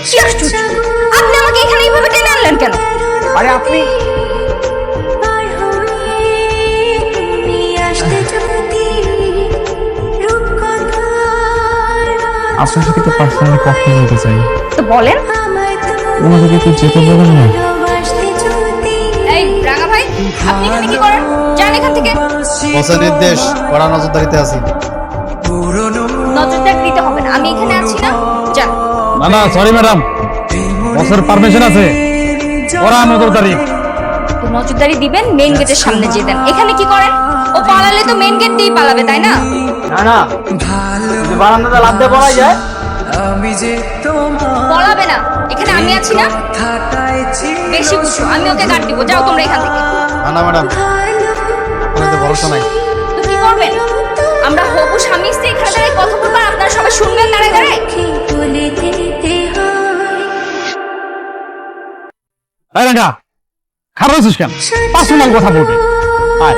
কি আশ্চর্য, আপনি আমাকে এখানে এইভাবে টেনে আনলেন কেন? আরে আপনি আপনার সাথে তো পার্সোনালি কথা বলতে চাই। তো বলেন। ওনাকে একটু যেতে বলেন না। এই রাঙা ভাই, আপনি এখানে কি করেন? যান এখান থেকে। বসের নির্দেশ, কড়া নজরদারিতে আছি। নজরদারি দিতে হবে না, আমি এখানে আছি না। যান। না না, সরি ম্যাডাম, বসের পারমিশন আছে, ওরা নজরদারি। তো নজরদারি দিবেন, মেইন গেটের সামনে যেয়ে দেন। এখানে কি করেন? ও পালালে তো মেইন গেট দিয়েই পালাবে, তাই না? না না, বারান্দাতে লাফ দিয়ে পড়াই যায়। পলাবে না, এখানে আমি আছি না। বেশি বুঝো, আমি ওকে গার্ড দিব। যাও তোমরা এখান থেকে। না না ম্যাডাম, আপনার তো ভরসা নাই। তো কি করবেন? আমরা হবু স্বামী স্ত্রী এখানে দাঁড়িয়ে কথা বলবো, আর আপনারা সবাই শুনবেন দাঁড়ায় দাঁড়ায়। রাঙ্গা খারাপ আছিস কেন? পার্সোনাল কথা বলবে। আয়